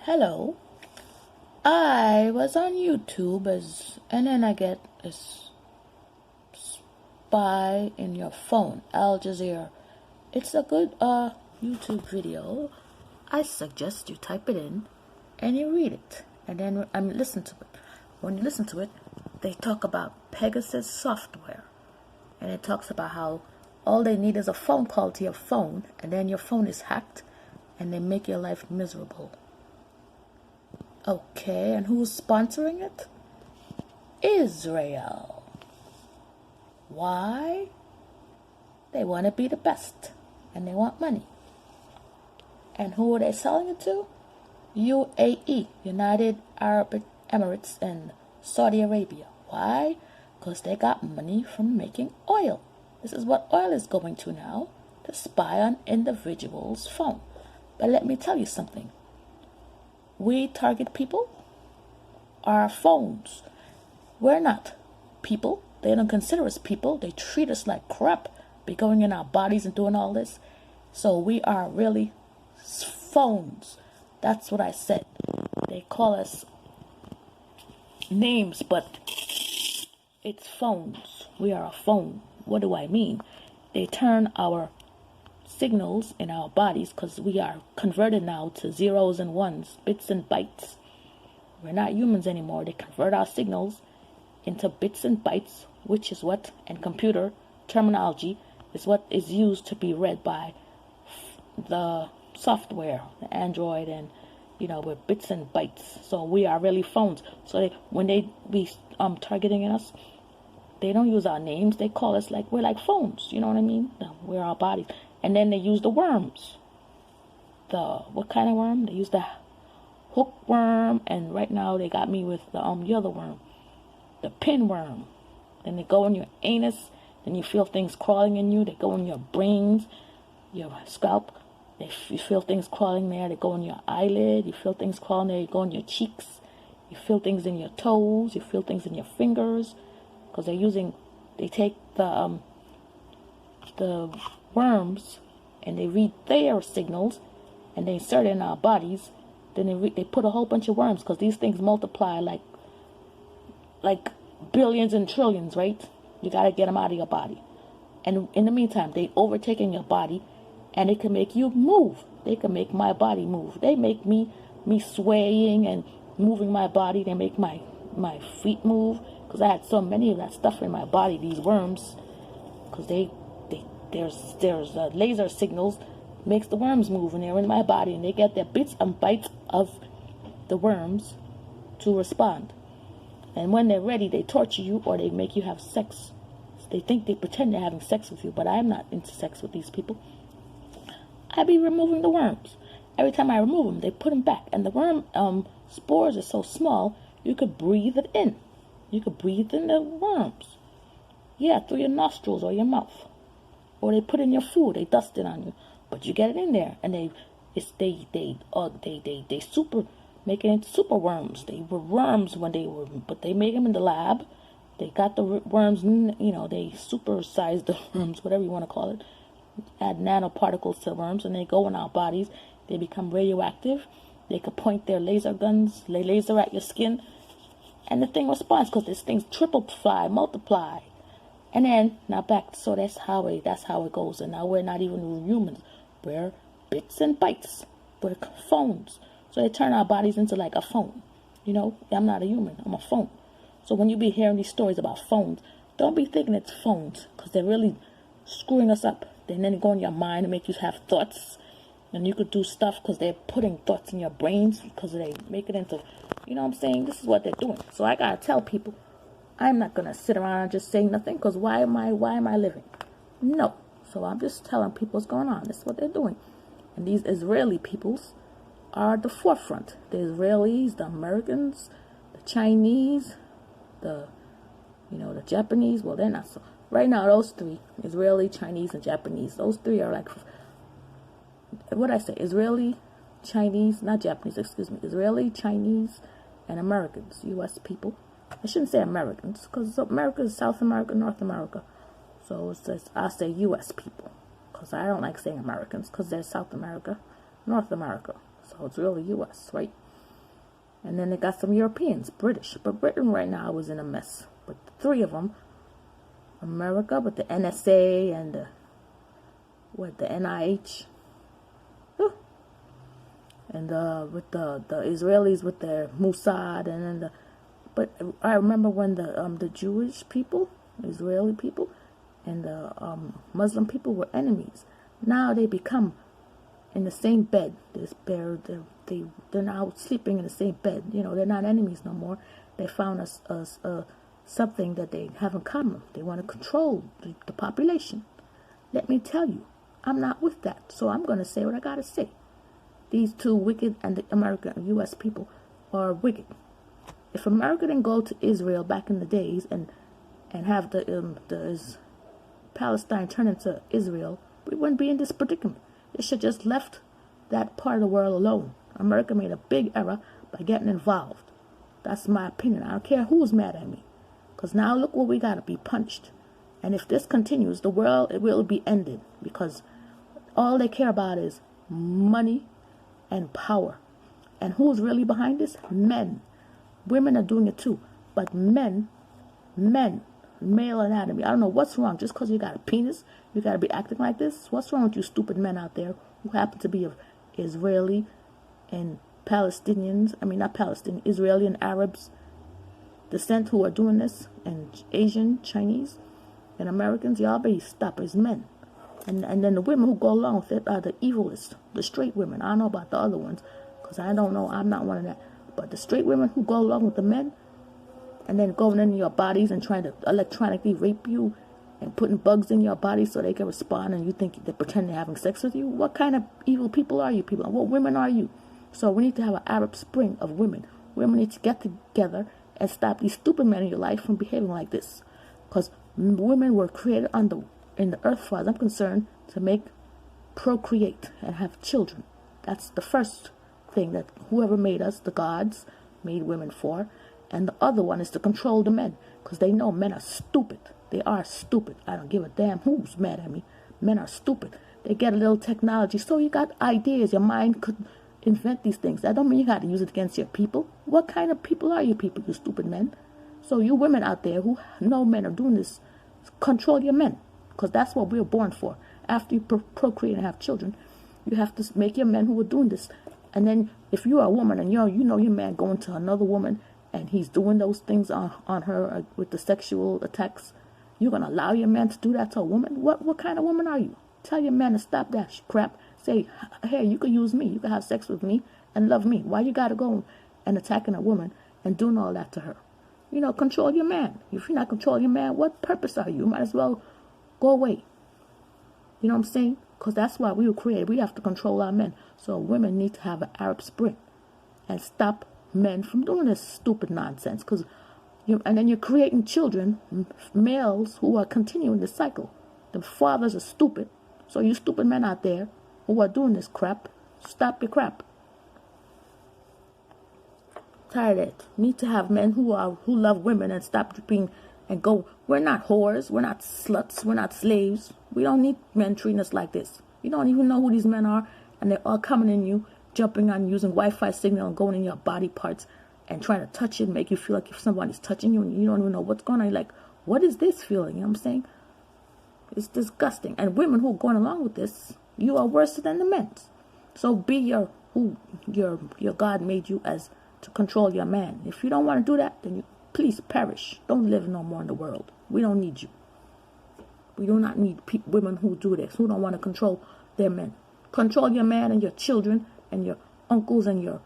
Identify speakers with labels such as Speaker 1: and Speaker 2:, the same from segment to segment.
Speaker 1: Hello. I was on YouTube and then I get this spy in your phone, Al Jazeera. It's a good YouTube video. I suggest you type it in and you read it. And then listen to it. When you listen to it, they talk about Pegasus software. And it talks about how all they need is a phone call to your phone, and then your phone is hacked and they make your life miserable. Okay, and who's sponsoring it? Israel. Why? They want to be the best, and they want money. And who are they selling it to? UAE, United Arab Emirates, and Saudi Arabia. Why? Because they got money from making oil. This is what oil is going to now, to spy on individuals' phone. But let me tell you something. We target people, our phones. We're not people. They don't consider us people. They treat us like crap, be going in our bodies and doing all this. So we are really phones. That's what I said. They call us names, but it's phones. We are a phone. What do I mean? They turn our signals in our bodies, because we are converted now to zeros and ones, bits and bytes. We're not humans anymore. They convert our signals into bits and bytes, which is what, and computer terminology, is what is used to be read by the software, the Android, and with bits and bytes. So we are really phones. So when they be targeting us, they don't use our names. They call us like we're like phones. You know what I mean? We're our bodies. And then they use the worms. What kind of worm? They use the hookworm, and right now they got me with the other worm, the pinworm. Then they go in your anus, then you feel things crawling in you. They go in your brains, your scalp. You feel things crawling there. They go in your eyelid. You feel things crawling there. You go in your cheeks. You feel things in your toes. You feel things in your fingers, because they take the worms, and they read their signals, and they insert it in our bodies. Then they put a whole bunch of worms, because these things multiply like billions and trillions, right? You got to get them out of your body. And in the meantime, they overtaking your body, and it can make you move. They can make my body move. They make me swaying and moving my body. They make my feet move, because I had so many of that stuff in my body, these worms, because there's laser signals makes the worms move, and they're in my body, and they get their bits and bytes of the worms to respond. And when they're ready, they torture you, or they make you have sex. They pretend they're having sex with you, but I'm not into sex with these people. I be removing the worms. Every time I remove them, they put them back, and the worm spores are so small you could breathe it in. You could breathe in the worms. Yeah, through your nostrils or your mouth. Or they put in your food, they dust it on you. But you get it in there, and they super make it into super worms. They were worms but they make them in the lab. They got the worms, they supersize the worms, whatever you want to call it. Add nanoparticles to the worms, and they go in our bodies. They become radioactive. They could point their laser guns, they laser at your skin, and the thing responds, because this thing's multiply. And then now back, so that's how it goes. And now we're not even humans. We're bits and bytes. We're phones. So they turn our bodies into like a phone. I'm not a human. I'm a phone. So when you be hearing these stories about phones, don't be thinking it's phones, because they're really screwing us up. And then they go in your mind and make you have thoughts. And you could do stuff, because they're putting thoughts in your brains, because they make it into, you know what I'm saying? This is what they're doing. So I gotta tell people, I'm not going to sit around and just say nothing, because why am I living? No. So I'm just telling people what's going on. This is what they're doing. And these Israeli peoples are at the forefront. The Israelis, the Americans, the Chinese, the Japanese. Well, they're not so. Right now, those three, Israeli, Chinese, and Japanese, those three are like, what did I say? Israeli, Chinese, not Japanese, excuse me. Israeli, Chinese, and Americans, U.S. people. I shouldn't say Americans, because America is South America, North America. So I say U.S. people, because I don't like saying Americans, because they're South America, North America. So it's really U.S., right? And then they got some Europeans, British. But Britain right now is in a mess. But the three of them, America with the NSA and the NIH, and with the Israelis with their Mossad, and then but I remember when the Jewish people, Israeli people, and the Muslim people were enemies. Now they become in the same bed. They're now sleeping in the same bed. You know, they're not enemies no more. They found us something that they have in common. They want to control the population. Let me tell you, I'm not with that. So I'm going to say what I got to say. These two wicked and the American U.S. people are wicked. If America didn't go to Israel back in the days and have the Palestine turn into Israel, we wouldn't be in this predicament. They should just left that part of the world alone. America made a big error by getting involved. That's my opinion. I don't care who's mad at me. Because now look what we got to be punched. And if this continues, the world, it will be ended. Because all they care about is money and power. And who's really behind this? Men. Women are doing it too. But men, male anatomy. I don't know what's wrong. Just because you got a penis, you got to be acting like this? What's wrong with you stupid men out there who happen to be of Israeli and Palestinians? I mean, not Palestinian, Israeli and Arabs descent who are doing this, and Asian, Chinese, and Americans. Y'all better stop as men. And then the women who go along with it are the evilists, the straight women. I don't know about the other ones, because I don't know. I'm not one of that. But the straight women who go along with the men, and then going in your bodies and trying to electronically rape you and putting bugs in your body so they can respond, and you think they pretend they're having sex with you. What kind of evil people are you people? What women are you? So we need to have an Arab Spring of women. Women need to get together and stop these stupid men in your life from behaving like this. Because women were created in the earth, as far as I'm concerned, to procreate and have children. That's the first thing that whoever made us, the gods, made women for. And the other one is to control the men, because they know men are stupid. They are stupid. I don't give a damn who's mad at me. Men are stupid. They get a little technology. So you got ideas. Your mind could invent these things. That don't mean you got to use it against your people. What kind of people are you people, you stupid men? So you women out there who know men are doing this, control your men, because that's what we were born for. After you procreate and have children, you have to make your men who are doing this. And then if you are a woman and you know your man going to another woman and he's doing those things on her with the sexual attacks, you're going to allow your man to do that to a woman? What kind of woman are you? Tell your man to stop that crap. Say, hey, you can use me. You can have sex with me and love me. Why you got to go and attacking a woman and doing all that to her? You know, control your man. If you're not controlling your man, what purpose are you? You might as well go away. You know what I'm saying? Because that's why we were created. We have to control our men. So women need to have an Arab Spring and stop men from doing this stupid nonsense. And then you're creating children, males, who are continuing the cycle. The fathers are stupid. So you stupid men out there who are doing this crap, stop your crap. Tired of it. Need to have men who love women and stop being and go. We're not whores. We're not sluts. We're not slaves. We don't need men treating us like this. You don't even know who these men are, and they're all coming in you, jumping on, using Wi-Fi signal and going in your body parts and trying to touch it, make you feel like if somebody's touching you and you don't even know what's going on. You're like, what is this feeling? You know what I'm saying? It's disgusting. And women who are going along with this, you are worse than the men. So be who your God made you as to control your man. If you don't want to do that, then please perish. Don't live no more in the world. We don't need you. We do not need women who do this, who don't want to control their men. Control your man and your children and your uncles and your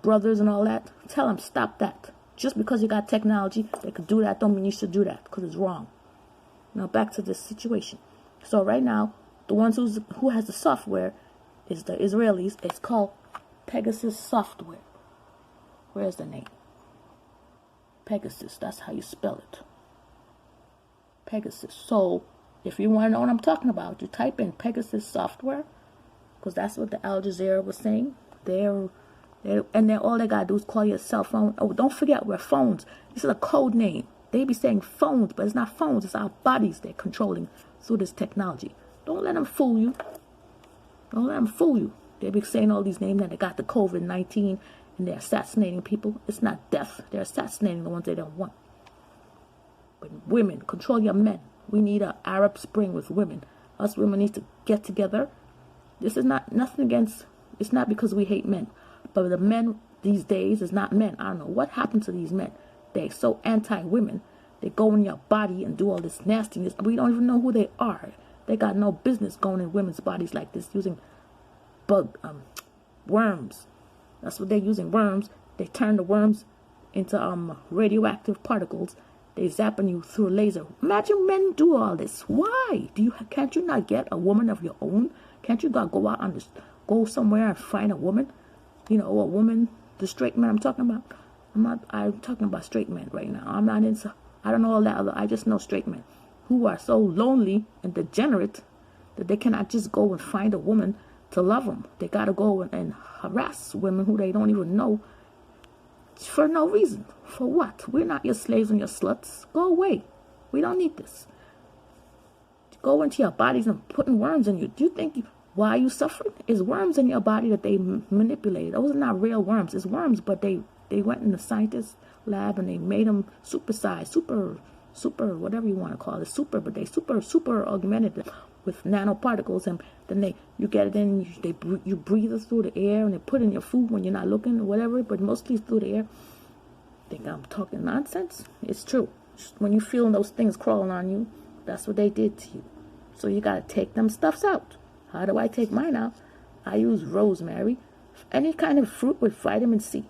Speaker 1: brothers and all that. Tell them stop that. Just because you got technology, they could do that, don't mean you should do that, because it's wrong. Now back to this situation. So right now, the ones who has the software is the Israelis. It's called Pegasus software. Where's the name? Pegasus. That's how you spell it. Pegasus. So if you want to know what I'm talking about, you type in Pegasus software, because that's what the Al Jazeera was saying. And then all they gotta do is call your cell phone. Oh, don't forget, we're phones. This is a code name. They be saying phones, but it's not phones. It's our bodies they're controlling through this technology. Don't let them fool you. Don't let them fool you. They be saying all these names that they got the COVID-19 and they're assassinating people. It's not death. They're assassinating the ones they don't want. But women, control your men. We need an Arab Spring with women. Us women need to get together. This is not nothing against, it's not because we hate men. But the men these days is not men. I don't know what happened to these men. They're so anti-women. They go in your body and do all this nastiness. We don't even know who they are. They got no business going in women's bodies like this, using worms. That's what they're using, worms. They turn the worms into radioactive particles. They zapping you through a laser. Imagine men do all this. Why? Can't you not get a woman of your own? Can't you go out and go somewhere and find a woman? You know, a woman, the straight man I'm talking about. I'm talking about straight men right now. I'm not into, I don't know all that other, I just know straight men who are so lonely and degenerate that they cannot just go and find a woman to love them. They got to go and harass women who they don't even know for no reason. For what? We're not your slaves and your sluts. Go away. We don't need this. Go into your bodies and putting worms in you. Do you think why are you suffering? It's worms in your body that they manipulated. Those are not real worms. It's worms, but they went in the scientist lab and they made them supersized, super, whatever you want to call it, super, but they super augmented them with nanoparticles, and then you get it in, you breathe it through the air, and they put in your food when you're not looking or whatever, but mostly through the air. Think I'm talking nonsense? It's true. When you feel those things crawling on you, that's what they did to you. So you got to take them stuffs out. How do I take mine out? I use rosemary, any kind of fruit with vitamin C.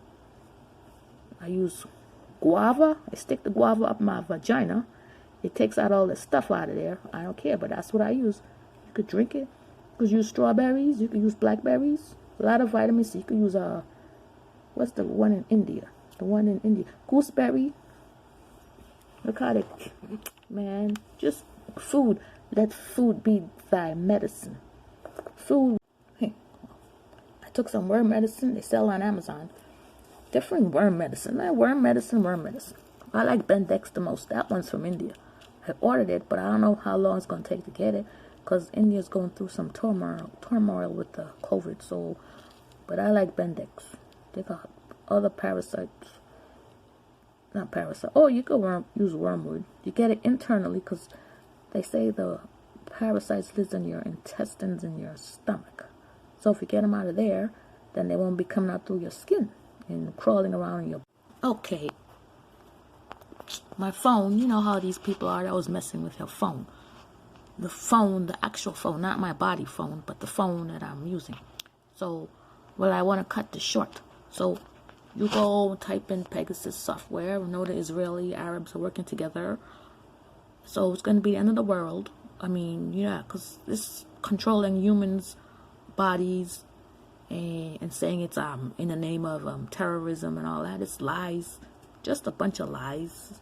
Speaker 1: I use guava. I stick the guava up my vagina. It takes out all the stuff out of there. I don't care, but that's what I use. You could drink it. You could use strawberries. You could use blackberries. A lot of vitamin C. You could use what's the one in India? The one in India, gooseberry. Look how they, man, just food. Let food be thy medicine. Food. Hey, I took some worm medicine. They sell on Amazon. Different worm medicine. Worm medicine. I like Bendex the most. That one's from India. I ordered it, but I don't know how long it's going to take to get it, because India's going through some turmoil with the COVID. So, but I like Bendex. They got other parasites. Not parasite. Oh, you could use wormwood. You get it internally, because they say the parasites lives in your intestines and your stomach. So if you get them out of there, then they won't be coming out through your skin and crawling around in your... Okay. My phone, you know how these people are that was messing with your phone. The phone, the actual phone, not my body phone, but the phone that I'm using. So, well, I want to cut this short. So, you go type in Pegasus software. We know the Israeli Arabs are working together. So, it's going to be the end of the world. I mean, yeah, because this controlling humans' bodies and saying it's in the name of terrorism and all that. It's lies. Just a bunch of lies.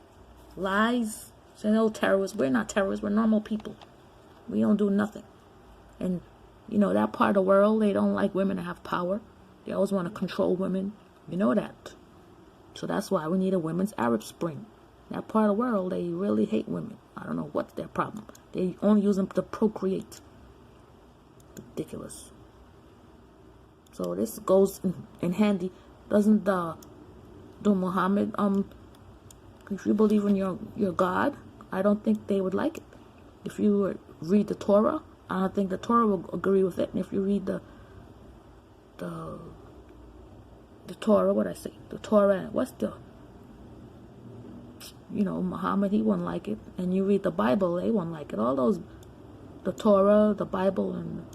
Speaker 1: Lies. Say, no, terrorists. We're not terrorists. We're normal people. We don't do nothing. And, you know, that part of the world, they don't like women to have power. They always want to control women. You know that. So that's why we need a women's Arab Spring. That part of the world, they really hate women. I don't know what's their problem. They only use them to procreate. Ridiculous. So this goes in handy. Doesn't do Muhammad, if you believe in your God, I don't think they would like it. If you read the Torah, I don't think the Torah will agree with it. And if you read the Torah, what I say, the Torah, what's Muhammad, he wouldn't like it. And you read the Bible, they wouldn't like it. All those, the Torah, the Bible, and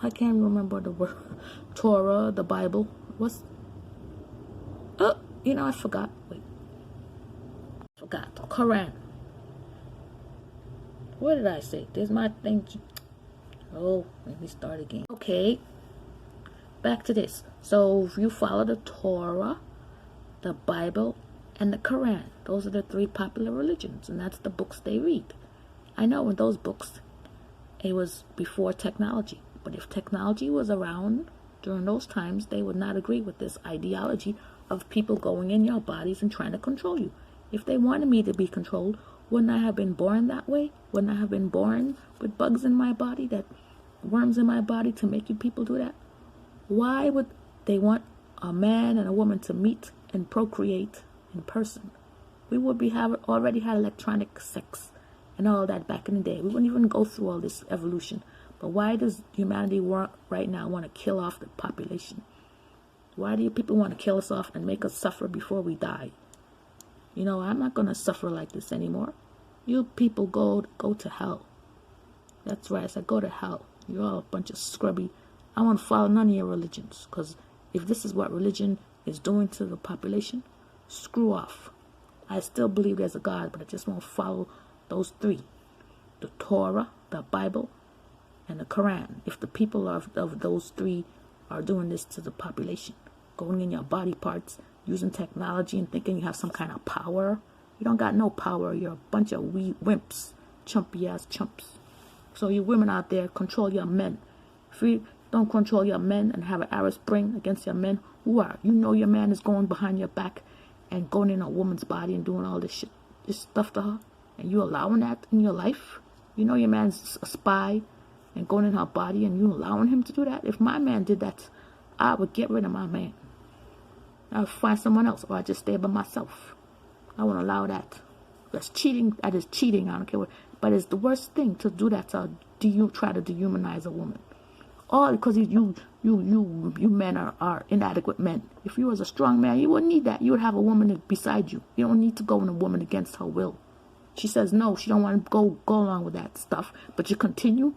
Speaker 1: I can't remember the word. Torah, the Bible, I forgot. Wait. Forgot. Quran. What did I say? There's my thing. Oh, let me start again. Okay. Back to this. So, if you follow the Torah, the Bible, and the Quran, those are the three popular religions, and that's the books they read. I know in those books, it was before technology. But if technology was around during those times, they would not agree with this ideology of people going in your bodies and trying to control you. If they wanted me to be controlled, wouldn't I have been born that way? Wouldn't I have been born with bugs in my body, worms in my body, to make you people do that? Why would they want a man and a woman to meet and procreate in person, we would be already had electronic sex and all that back in the day. We wouldn't even go through all this evolution. But why does humanity right now want to kill off the population? Why do you people want to kill us off and make us suffer before we die? You know, I'm not going to suffer like this anymore. You people go to hell. That's right, I said go to hell. You're all a bunch of scrubby. I won't follow none of your religions, because if this is what religion is doing to the population, screw off. I still believe there's a God, but I just won't follow those three: the Torah, the Bible, and the Quran. If the people of those three are doing this to the population, going in your body parts, using technology and thinking you have some kind of power, you don't got no power. You're a bunch of wimps, chumpy ass chumps. So you women out there, control your men. If you don't control your men and have an Arab Spring against your men, who are? You know your man is going behind your back and going in a woman's body and doing all this shit, this stuff to her, and you allowing that in your life? You know your man's a spy and going in her body, and you allowing him to do that? If my man did that, I would get rid of my man. I would find someone else, or I'd just stay by myself. I won't allow that. That's cheating. That is cheating. I don't care what. But it's the worst thing to do that, to try to dehumanize a woman. All because you men are inadequate men. If you was a strong man, you wouldn't need that. You would have a woman beside you. You don't need to go in a woman against her will. She says no, she don't want to go along with that stuff, but you continue.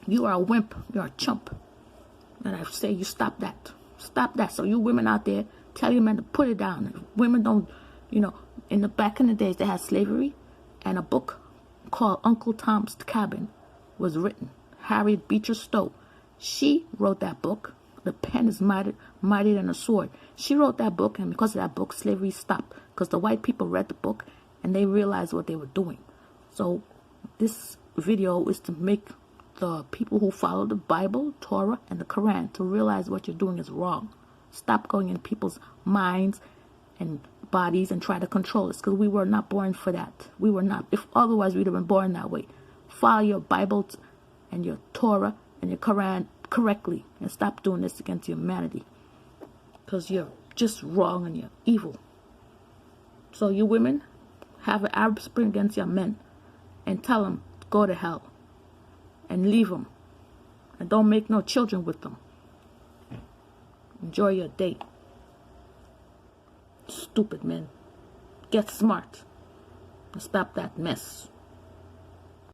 Speaker 1: You are a wimp. You are a chump. And I say you stop that. Stop that. So you women out there, tell your men to put it down. If women don't, in the back in the days they had slavery, and a book called Uncle Tom's Cabin was written. Harriet Beecher Stowe. She wrote that book. The pen is mightier than a sword. She wrote that book, and because of that book, slavery stopped. Because the white people read the book, and they realized what they were doing. So this video is to make the people who follow the Bible, Torah, and the Quran to realize what you're doing is wrong. Stop going in people's minds and bodies and try to control us, because we were not born for that. We were not. If otherwise, we'd have been born that way. Follow your Bible and your Torah and your Quran correctly, and stop doing this against humanity, because you're just wrong and you're evil. So you women, have an Arab Spring against your men and tell them to go to hell and leave them, and don't make no children with them. Enjoy your day. Stupid men. Get smart and stop that mess.